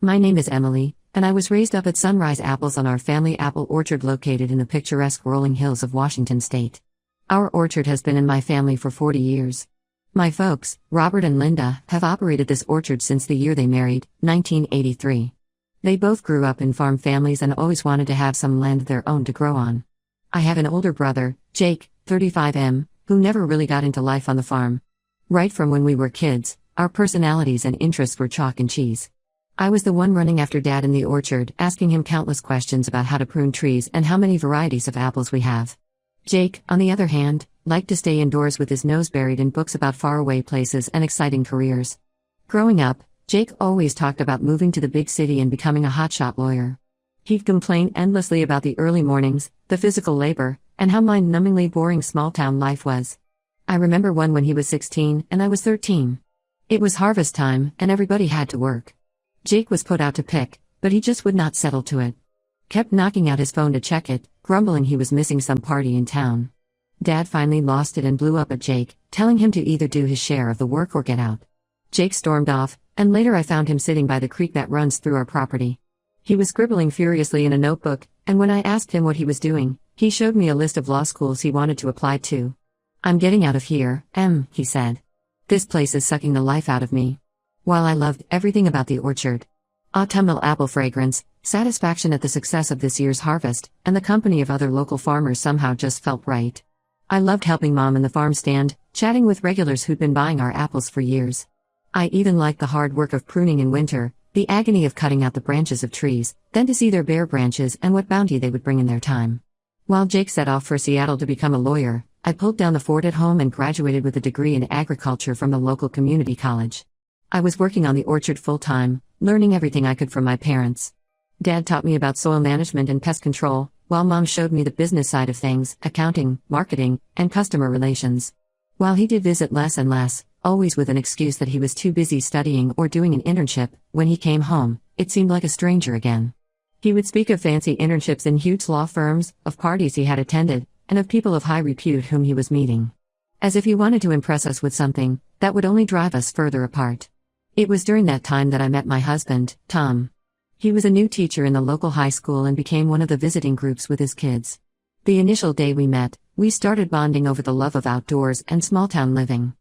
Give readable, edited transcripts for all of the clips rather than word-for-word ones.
My name is Emily, and I was raised up at Sunrise Apples on our family apple orchard located in the picturesque rolling hills of Washington state. Our orchard has been in my family for 40 years. My folks, Robert and Linda, have operated this orchard since the year they married, 1983. They both grew up in farm families and always wanted to have some land of their own to grow on. I have an older brother, Jake, 35M, who never really got into life on the farm. Right from when we were kids, our personalities and interests were chalk and cheese. I was the one running after Dad in the orchard, asking him countless questions about how to prune trees and how many varieties of apples we have. Jake, on the other hand, liked to stay indoors with his nose buried in books about faraway places and exciting careers. Growing up, Jake always talked about moving to the big city and becoming a hotshot lawyer. He'd complain endlessly about the early mornings, the physical labor, and how mind-numbingly boring small-town life was. I remember one when he was 16 and I was 13. It was harvest time, and everybody had to work. Jake was put out to pick, but he just would not settle to it. Kept knocking out his phone to check it, grumbling he was missing some party in town. Dad finally lost it and blew up at Jake, telling him to either do his share of the work or get out. Jake stormed off, and later I found him sitting by the creek that runs through our property. He was scribbling furiously in a notebook, and when I asked him what he was doing, he showed me a list of law schools he wanted to apply to. "I'm getting out of here, he said. This place is sucking the life out of me." While I loved everything about the orchard, autumnal apple fragrance, satisfaction at the success of this year's harvest, and the company of other local farmers somehow just felt right. I loved helping Mom in the farm stand, chatting with regulars who'd been buying our apples for years. I even liked the hard work of pruning in winter, the agony of cutting out the branches of trees, then to see their bare branches and what bounty they would bring in their time. While Jake set off for Seattle to become a lawyer, I pulled down the fort at home and graduated with a degree in agriculture from the local community college. I was working on the orchard full-time, learning everything I could from my parents. Dad taught me about soil management and pest control, while Mom showed me the business side of things, accounting, marketing, and customer relations. While he did visit less and less, always with an excuse that he was too busy studying or doing an internship, when he came home, it seemed like a stranger again. He would speak of fancy internships in huge law firms, of parties he had attended, and of people of high repute whom he was meeting. As if he wanted to impress us with something that would only drive us further apart. It was during that time that I met my husband, Tom. He was a new teacher in the local high school and became one of the visiting groups with his kids. The initial day we met, we started bonding over the love of outdoors and small-town living.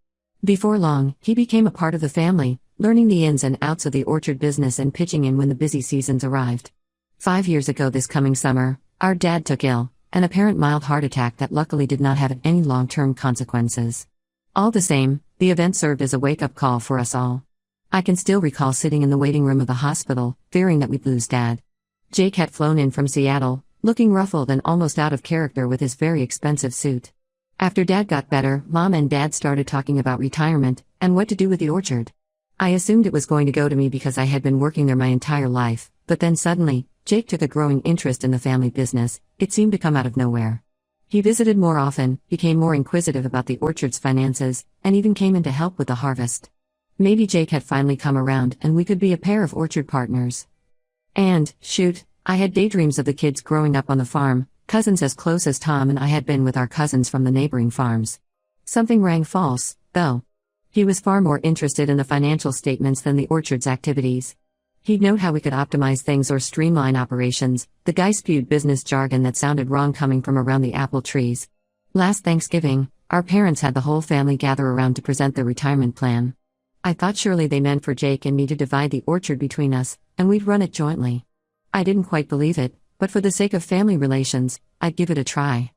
Before long, he became a part of the family, learning the ins and outs of the orchard business and pitching in when the busy seasons arrived. 5 years ago this coming summer, our dad took ill, an apparent mild heart attack that luckily did not have any long-term consequences. All the same, the event served as a wake-up call for us all. I can still recall sitting in the waiting room of the hospital, fearing that we'd lose Dad. Jake had flown in from Seattle, looking ruffled and almost out of character with his very expensive suit. After Dad got better, Mom and Dad started talking about retirement and what to do with the orchard. I assumed it was going to go to me because I had been working there my entire life, but then suddenly, Jake took a growing interest in the family business. It seemed to come out of nowhere. He visited more often, became more inquisitive about the orchard's finances, and even came in to help with the harvest. Maybe Jake had finally come around and we could be a pair of orchard partners. And, shoot, I had daydreams of the kids growing up on the farm, cousins as close as Tom and I had been with our cousins from the neighboring farms. Something rang false, though. He was far more interested in the financial statements than the orchard's activities. He'd note how we could optimize things or streamline operations. The guy spewed business jargon that sounded wrong coming from around the apple trees. Last Thanksgiving, our parents had the whole family gather around to present their retirement plan. I thought surely they meant for Jake and me to divide the orchard between us, and we'd run it jointly. I didn't quite believe it, but for the sake of family relations, I'd give it a try.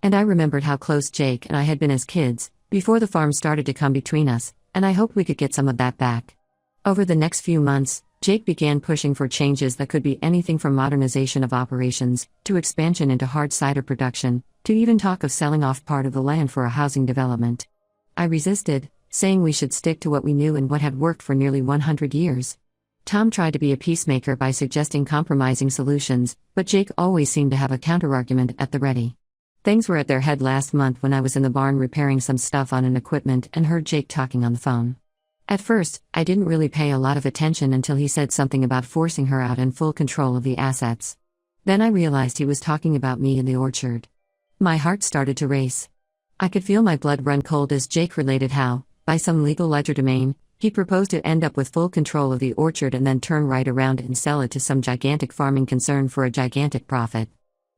And I remembered how close Jake and I had been as kids, before the farm started to come between us, and I hoped we could get some of that back. Over the next few months, Jake began pushing for changes that could be anything from modernization of operations, to expansion into hard cider production, to even talk of selling off part of the land for a housing development. I resisted, saying we should stick to what we knew and what had worked for nearly 100 years. Tom tried to be a peacemaker by suggesting compromising solutions, but Jake always seemed to have a counterargument at the ready. Things were at their head last month when I was in the barn repairing some stuff on an equipment and heard Jake talking on the phone. At first, I didn't really pay a lot of attention until he said something about forcing her out and full control of the assets. Then I realized he was talking about me in the orchard. My heart started to race. I could feel my blood run cold as Jake related how, by some legal legerdemain, He proposed to end up with full control of the orchard and then turn right around and sell it to some gigantic farming concern for a gigantic profit.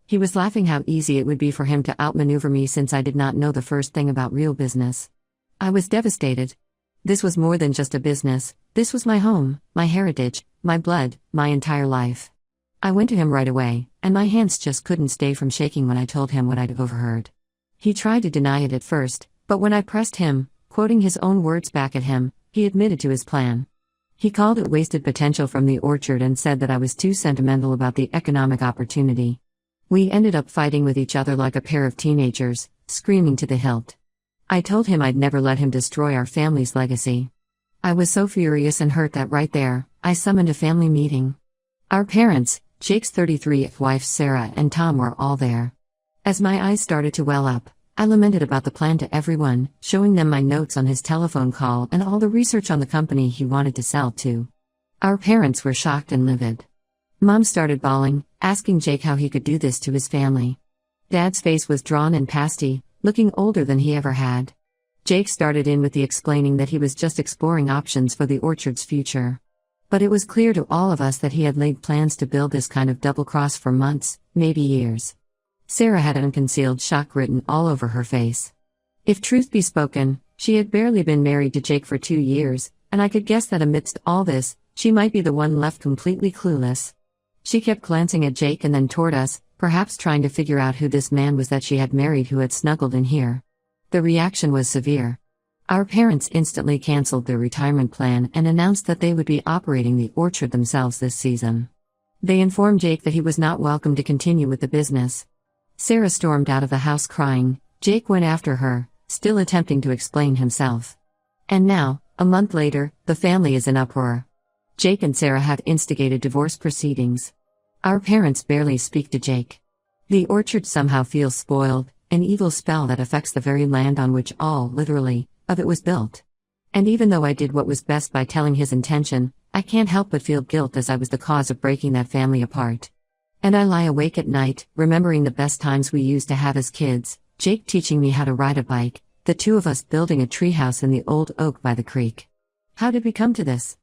He was laughing how easy it would be for him to outmaneuver me since I did not know the first thing about real business. I was devastated. This was more than just a business, this was my home, my heritage, my blood, my entire life. I went to him right away, and my hands just couldn't stay from shaking when I told him what I'd overheard. He tried to deny it at first, but when I pressed him, quoting his own words back at him, he admitted to his plan. He called it wasted potential from the orchard and said that I was too sentimental about the economic opportunity. We ended up fighting with each other like a pair of teenagers, screaming to the hilt. I told him I'd never let him destroy our family's legacy. I was so furious and hurt that right there, I summoned a family meeting. Our parents, Jake's 33th wife Sarah and Tom were all there. As my eyes started to well up, I lamented about the plan to everyone, showing them my notes on his telephone call and all the research on the company he wanted to sell to. Our parents were shocked and livid. Mom started bawling, asking Jake how he could do this to his family. Dad's face was drawn and pasty, looking older than he ever had. Jake started in with the explaining that he was just exploring options for the orchard's future. But it was clear to all of us that he had laid plans to build this kind of double cross for months, maybe years. Sarah had unconcealed shock written all over her face. If truth be spoken, she had barely been married to Jake for 2 years, and I could guess that amidst all this, she might be the one left completely clueless. She kept glancing at Jake and then toward us, perhaps trying to figure out who this man was that she had married who had snuggled in here. The reaction was severe. Our parents instantly canceled their retirement plan and announced that they would be operating the orchard themselves this season. They informed Jake that he was not welcome to continue with the business. Sarah stormed out of the house crying. Jake went after her, still attempting to explain himself. And now, a month later, the family is in uproar. Jake and Sarah have instigated divorce proceedings. Our parents barely speak to Jake. The orchard somehow feels spoiled, an evil spell that affects the very land on which all, literally, of it was built. And even though I did what was best by telling his intention, I can't help but feel guilt as I was the cause of breaking that family apart. And I lie awake at night, remembering the best times we used to have as kids, Jake teaching me how to ride a bike, the two of us building a treehouse in the old oak by the creek. How did we come to this?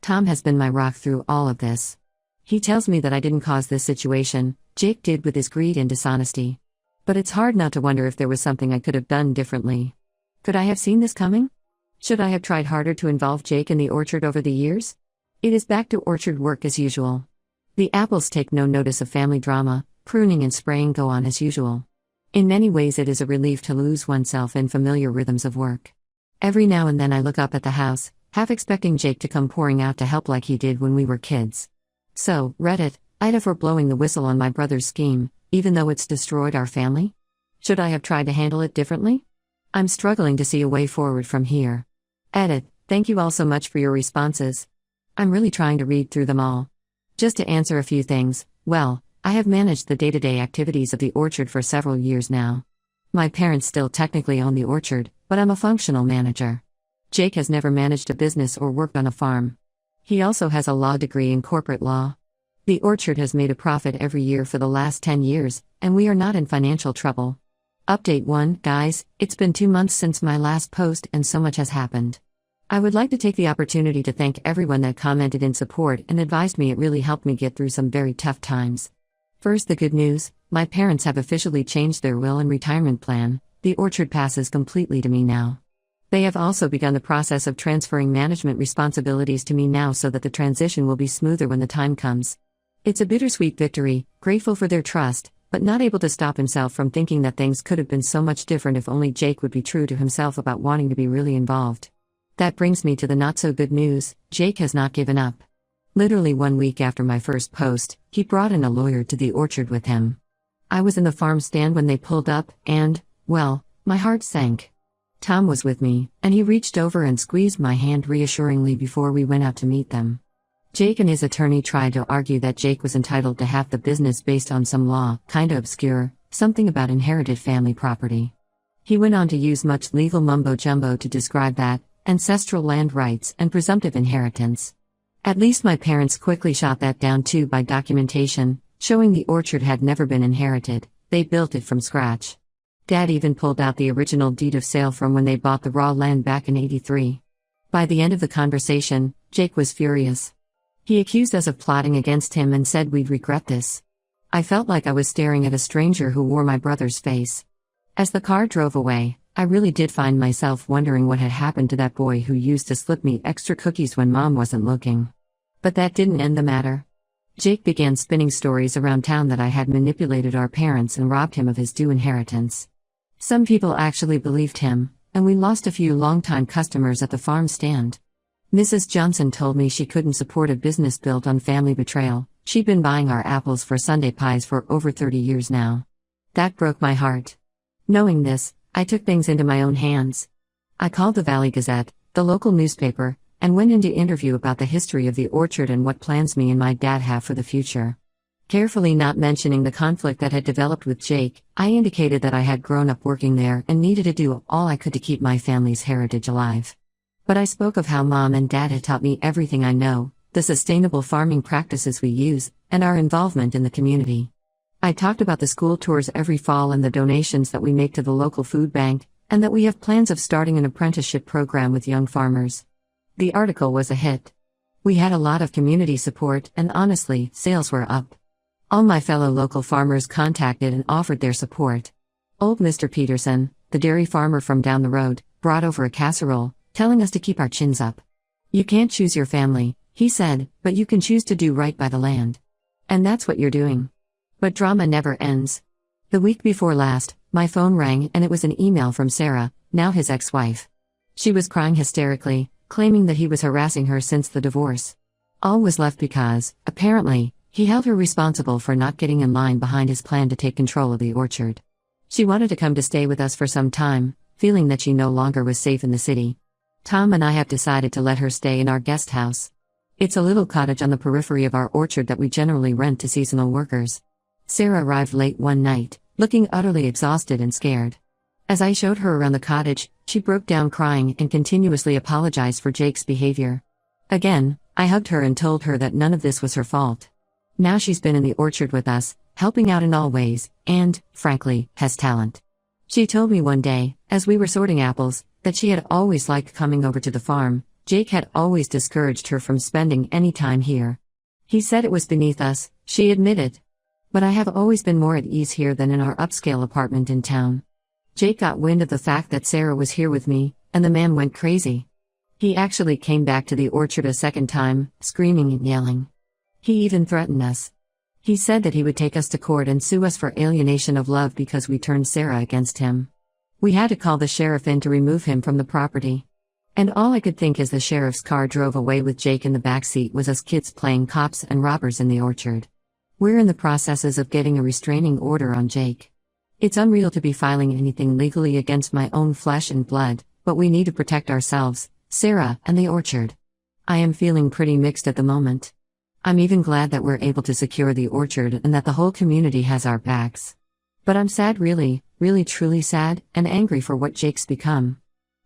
Tom has been my rock through all of this. He tells me that I didn't cause this situation, Jake did with his greed and dishonesty. But it's hard not to wonder if there was something I could have done differently. Could I have seen this coming? Should I have tried harder to involve Jake in the orchard over the years? It is back to orchard work as usual. The apples take no notice of family drama, pruning and spraying go on as usual. In many ways it is a relief to lose oneself in familiar rhythms of work. Every now and then I look up at the house, half expecting Jake to come pouring out to help like he did when we were kids. So, Reddit, Ida for blowing the whistle on my brother's scheme, even though it's destroyed our family? Should I have tried to handle it differently? I'm struggling to see a way forward from here. Edit, thank you all so much for your responses. I'm really trying to read through them all. Just to answer a few things, well, I have managed the day-to-day activities of the orchard for several years now. My parents still technically own the orchard, but I'm a functional manager. Jake has never managed a business or worked on a farm. He also has a law degree in corporate law. The orchard has made a profit every year for the last 10 years, and we are not in financial trouble. Update 1, guys, it's been 2 months since my last post and so much has happened. I would like to take the opportunity to thank everyone that commented in support and advised me. It really helped me get through some very tough times. First, the good news, my parents have officially changed their will and retirement plan. The orchard passes completely to me now. They have also begun the process of transferring management responsibilities to me now so that the transition will be smoother when the time comes. It's a bittersweet victory, grateful for their trust, but not able to stop himself from thinking that things could have been so much different if only Jake would be true to himself about wanting to be really involved. That brings me to the not-so-good news, Jake has not given up. Literally 1 week after my first post, he brought in a lawyer to the orchard with him. I was in the farm stand when they pulled up, and, well, my heart sank. Tom was with me, and he reached over and squeezed my hand reassuringly before we went out to meet them. Jake and his attorney tried to argue that Jake was entitled to half the business based on some law, kinda obscure, something about inherited family property. He went on to use much legal mumbo-jumbo to describe that, ancestral land rights and presumptive inheritance. At least my parents quickly shot that down too by documentation, showing the orchard had never been inherited, they built it from scratch. Dad even pulled out the original deed of sale from when they bought the raw land back in '83. By the end of the conversation, Jake was furious. He accused us of plotting against him and said we'd regret this. I felt like I was staring at a stranger who wore my brother's face. As the car drove away, I really did find myself wondering what had happened to that boy who used to slip me extra cookies when Mom wasn't looking. But that didn't end the matter. Jake began spinning stories around town that I had manipulated our parents and robbed him of his due inheritance. Some people actually believed him, and we lost a few longtime customers at the farm stand. Mrs. Johnson told me she couldn't support a business built on family betrayal. She'd been buying our apples for Sunday pies for over 30 years now. That broke my heart. Knowing this, I took things into my own hands. I called the Valley Gazette, the local newspaper, and went into interview about the history of the orchard and what plans me and my dad have for the future. Carefully not mentioning the conflict that had developed with Jake, I indicated that I had grown up working there and needed to do all I could to keep my family's heritage alive. But I spoke of how Mom and Dad had taught me everything I know, the sustainable farming practices we use, and our involvement in the community. I talked about the school tours every fall and the donations that we make to the local food bank, and that we have plans of starting an apprenticeship program with young farmers. The article was a hit. We had a lot of community support, and honestly, sales were up. All my fellow local farmers contacted and offered their support. Old Mr. Peterson, the dairy farmer from down the road, brought over a casserole, telling us to keep our chins up. "You can't choose your family," he said, "but you can choose to do right by the land. And that's what you're doing." But drama never ends. The week before last, my phone rang and it was an email from Sarah, now his ex-wife. She was crying hysterically, claiming that he was harassing her since the divorce. All was left because, apparently, he held her responsible for not getting in line behind his plan to take control of the orchard. She wanted to come to stay with us for some time, feeling that she no longer was safe in the city. Tom and I have decided to let her stay in our guest house. It's a little cottage on the periphery of our orchard that we generally rent to seasonal workers. Sarah arrived late one night, looking utterly exhausted and scared. As I showed her around the cottage, she broke down crying and continuously apologized for Jake's behavior. Again, I hugged her and told her that none of this was her fault. Now she's been in the orchard with us, helping out in all ways, and, frankly, has talent. She told me one day, as we were sorting apples, that she had always liked coming over to the farm. Jake had always discouraged her from spending any time here. He said it was beneath us, she admitted. But I have always been more at ease here than in our upscale apartment in town. Jake got wind of the fact that Sarah was here with me, and the man went crazy. He actually came back to the orchard a second time, screaming and yelling. He even threatened us. He said that he would take us to court and sue us for alienation of love because we turned Sarah against him. We had to call the sheriff in to remove him from the property. And all I could think as the sheriff's car drove away with Jake in the backseat was us kids playing cops and robbers in the orchard. We're in the processes of getting a restraining order on Jake. It's unreal to be filing anything legally against my own flesh and blood, but we need to protect ourselves, Sarah, and the orchard. I am feeling pretty mixed at the moment. I'm even glad that we're able to secure the orchard and that the whole community has our backs. But I'm sad, really truly sad, and angry for what Jake's become.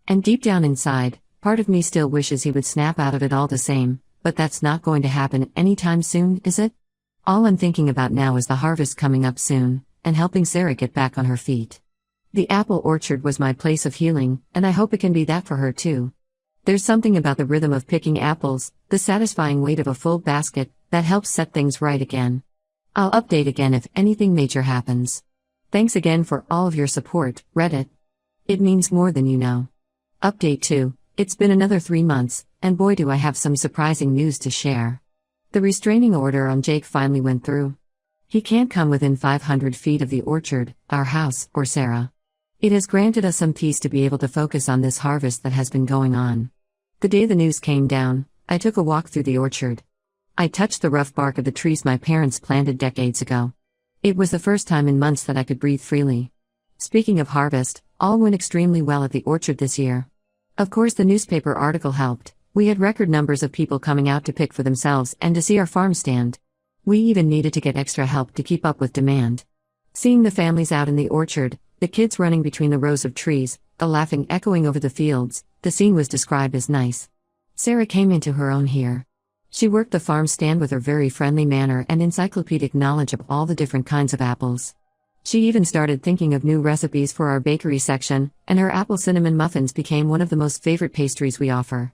And deep down inside, part of me still wishes he would snap out of it all the same, but that's not going to happen anytime soon, is it? All I'm thinking about now is the harvest coming up soon, and helping Sarah get back on her feet. The apple orchard was my place of healing, and I hope it can be that for her too. There's something about the rhythm of picking apples, the satisfying weight of a full basket, that helps set things right again. I'll update again if anything major happens. Thanks again for all of your support, Reddit. It means more than you know. Update 2, it's been another 3 months, and boy do I have some surprising news to share. The restraining order on Jake finally went through. He can't come within 500 feet of the orchard, our house, or Sarah. It has granted us some peace to be able to focus on this harvest that has been going on. The day the news came down, I took a walk through the orchard. I touched the rough bark of the trees my parents planted decades ago. It was the first time in months that I could breathe freely. Speaking of harvest, all went extremely well at the orchard this year. Of course, the newspaper article helped. We had record numbers of people coming out to pick for themselves and to see our farm stand. We even needed to get extra help to keep up with demand. Seeing the families out in the orchard, the kids running between the rows of trees, the laughing echoing over the fields, the scene was described as nice. Sarah came into her own here. She worked the farm stand with her very friendly manner and encyclopedic knowledge of all the different kinds of apples. She even started thinking of new recipes for our bakery section, and her apple cinnamon muffins became one of the most favorite pastries we offer.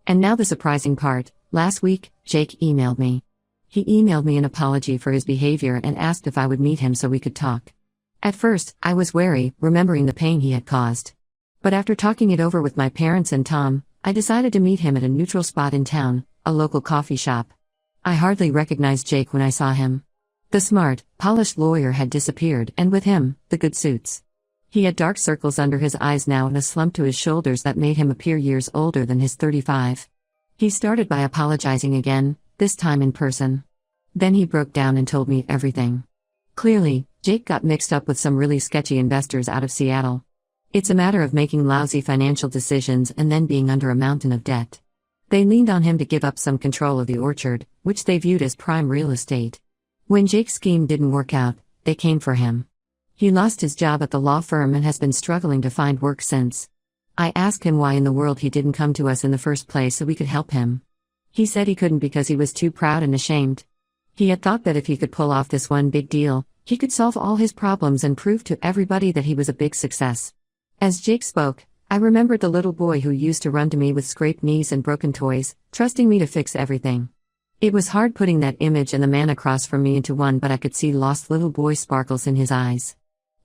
And now the surprising part. Last week, Jake emailed me. He emailed me an apology for his behavior and asked if I would meet him so we could talk. At first, I was wary, remembering the pain he had caused. But after talking it over with my parents and Tom, I decided to meet him at a neutral spot in town, a local coffee shop. I hardly recognized Jake when I saw him. The smart, polished lawyer had disappeared, and with him, the good suits. He had dark circles under his eyes now and a slump to his shoulders that made him appear years older than his 35. He started by apologizing again, this time in person. Then he broke down and told me everything. Clearly, Jake got mixed up with some really sketchy investors out of Seattle. It's a matter of making lousy financial decisions and then being under a mountain of debt. They leaned on him to give up some control of the orchard, which they viewed as prime real estate. When Jake's scheme didn't work out, they came for him. He lost his job at the law firm and has been struggling to find work since. I asked him why in the world he didn't come to us in the first place so we could help him. He said he couldn't because he was too proud and ashamed. He had thought that if he could pull off this one big deal, he could solve all his problems and prove to everybody that he was a big success. As Jake spoke, I remembered the little boy who used to run to me with scraped knees and broken toys, trusting me to fix everything. It was hard putting that image and the man across from me into one, but I could see lost little boy sparkles in his eyes.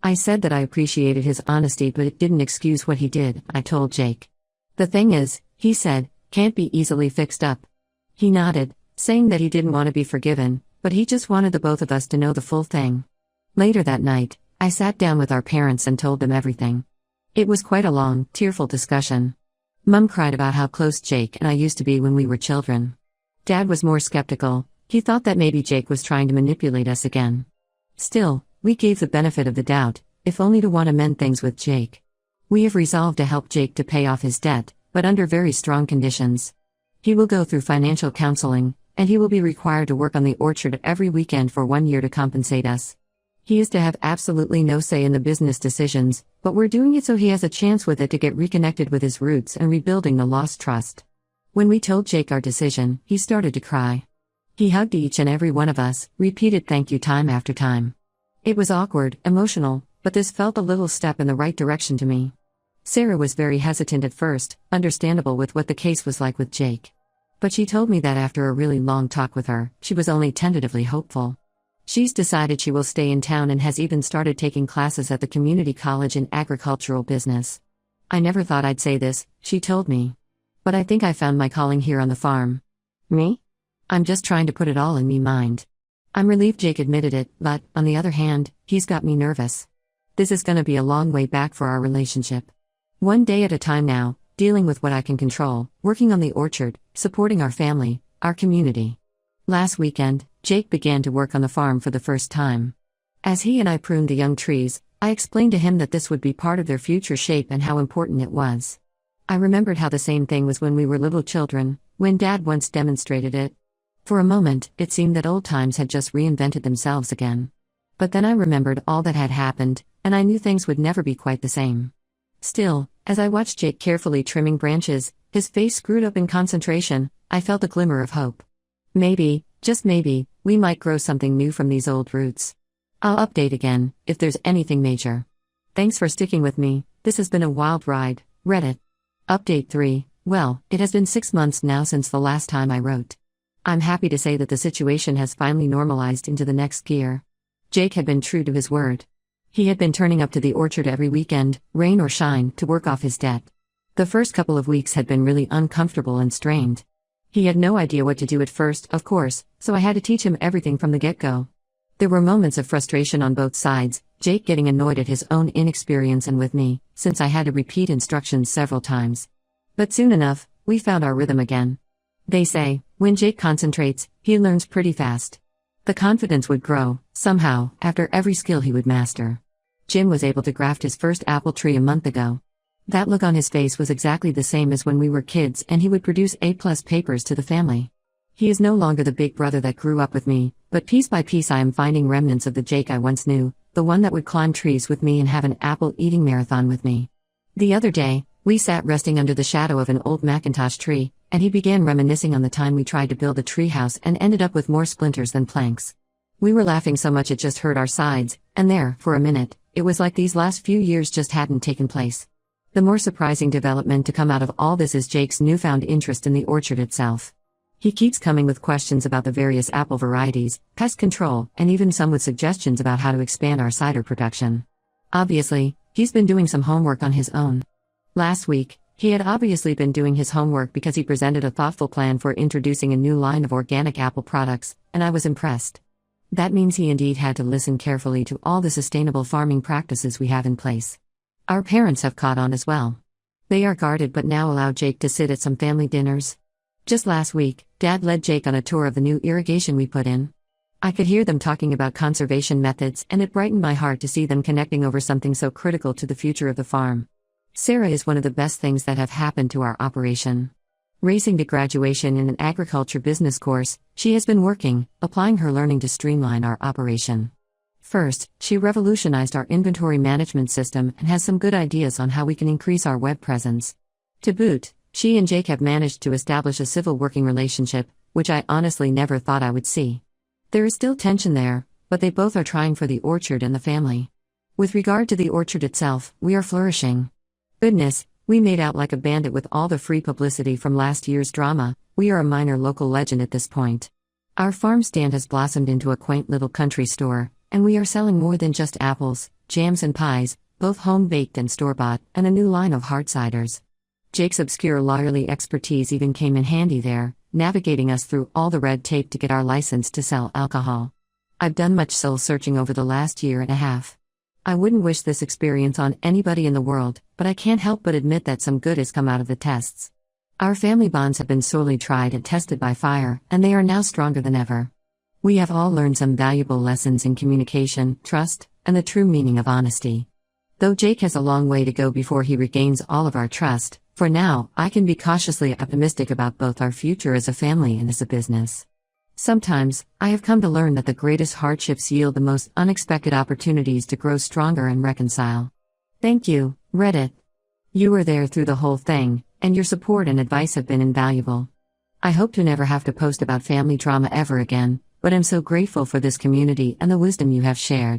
I said that I appreciated his honesty, but it didn't excuse what he did, I told Jake. The thing is, he said, can't be easily fixed up. He nodded, saying that he didn't want to be forgiven, but he just wanted the both of us to know the full thing. Later that night, I sat down with our parents and told them everything. It was quite a long, tearful discussion. Mum cried about how close Jake and I used to be when we were children. Dad was more skeptical. He thought that maybe Jake was trying to manipulate us again. Still, we gave the benefit of the doubt, if only to want to mend things with Jake. We have resolved to help Jake to pay off his debt, but under very strong conditions. He will go through financial counseling, and he will be required to work on the orchard every weekend for 1 year to compensate us. He is to have absolutely no say in the business decisions, but we're doing it so he has a chance with it to get reconnected with his roots and rebuilding the lost trust. When we told Jake our decision, he started to cry. He hugged each and every one of us, repeated thank you time after time. It was awkward, emotional, but this felt a little step in the right direction to me. Sarah was very hesitant at first, understandable with what the case was like with Jake. But she told me that after a really long talk with her, she was only tentatively hopeful. She's decided she will stay in town and has even started taking classes at the community college in agricultural business. I never thought I'd say this, she told me. But I think I found my calling here on the farm. Me? I'm just trying to put it all in me mind. I'm relieved Jake admitted it, but, on the other hand, he's got me nervous. This is gonna be a long way back for our relationship. One day at a time now, dealing with what I can control, working on the orchard, supporting our family, our community. Last weekend, Jake began to work on the farm for the first time. As he and I pruned the young trees, I explained to him that this would be part of their future shape and how important it was. I remembered how the same thing was when we were little children, when Dad once demonstrated it. For a moment, it seemed that old times had just reinvented themselves again. But then I remembered all that had happened, and I knew things would never be quite the same. Still, as I watched Jake carefully trimming branches, his face screwed up in concentration, I felt a glimmer of hope. Maybe, just maybe, we might grow something new from these old roots. I'll update again, if there's anything major. Thanks for sticking with me, this has been a wild ride. Reddit. Update 3, well, it has been 6 months now since the last time I wrote. I'm happy to say that the situation has finally normalized into the next gear. Jake had been true to his word. He had been turning up to the orchard every weekend, rain or shine, to work off his debt. The first couple of weeks had been really uncomfortable and strained. He had no idea what to do at first, of course, so I had to teach him everything from the get-go. There were moments of frustration on both sides, Jake getting annoyed at his own inexperience and with me, since I had to repeat instructions several times. But soon enough, we found our rhythm again. They say, when Jake concentrates, he learns pretty fast. The confidence would grow, somehow, after every skill he would master. Jim was able to graft his first apple tree a month ago. That look on his face was exactly the same as when we were kids, and he would produce A+ papers to the family. He is no longer the big brother that grew up with me, but piece by piece I am finding remnants of the Jake I once knew, the one that would climb trees with me and have an apple-eating marathon with me. The other day, we sat resting under the shadow of an old Macintosh tree, and he began reminiscing on the time we tried to build a treehouse and ended up with more splinters than planks. We were laughing so much it just hurt our sides, and there, for a minute, it was like these last few years just hadn't taken place. The more surprising development to come out of all this is Jake's newfound interest in the orchard itself. He keeps coming with questions about the various apple varieties, pest control, and even some with suggestions about how to expand our cider production. Obviously, he's been doing some homework on his own. Last week, he had obviously been doing his homework because he presented a thoughtful plan for introducing a new line of organic apple products, and I was impressed. That means he indeed had to listen carefully to all the sustainable farming practices we have in place. Our parents have caught on as well. They are guarded but now allow Jake to sit at some family dinners. Just last week, Dad led Jake on a tour of the new irrigation we put in. I could hear them talking about conservation methods, and it brightened my heart to see them connecting over something so critical to the future of the farm. Sarah is one of the best things that have happened to our operation. Racing to graduation in an agriculture business course, she has been applying her learning to streamline our operation. First, she revolutionized our inventory management system and has some good ideas on how we can increase our web presence. To boot, she and Jake have managed to establish a civil working relationship, which I honestly never thought I would see. There is still tension there, but they both are trying for the orchard and the family. With regard to the orchard itself, we are flourishing. Goodness, we made out like a bandit with all the free publicity from last year's drama. We are a minor local legend at this point. Our farm stand has blossomed into a quaint little country store, and we are selling more than just apples, jams and pies, both home-baked and store-bought, and a new line of hard ciders. Jake's obscure lawyerly expertise even came in handy there, navigating us through all the red tape to get our license to sell alcohol. I've done much soul searching over the last year and a half. I wouldn't wish this experience on anybody in the world, but I can't help but admit that some good has come out of the tests. Our family bonds have been sorely tried and tested by fire, and they are now stronger than ever. We have all learned some valuable lessons in communication, trust, and the true meaning of honesty. Though Jake has a long way to go before he regains all of our trust, for now, I can be cautiously optimistic about both our future as a family and as a business. Sometimes, I have come to learn that the greatest hardships yield the most unexpected opportunities to grow stronger and reconcile. Thank you, Reddit. You were there through the whole thing, and your support and advice have been invaluable. I hope to never have to post about family drama ever again, but I'm so grateful for this community and the wisdom you have shared.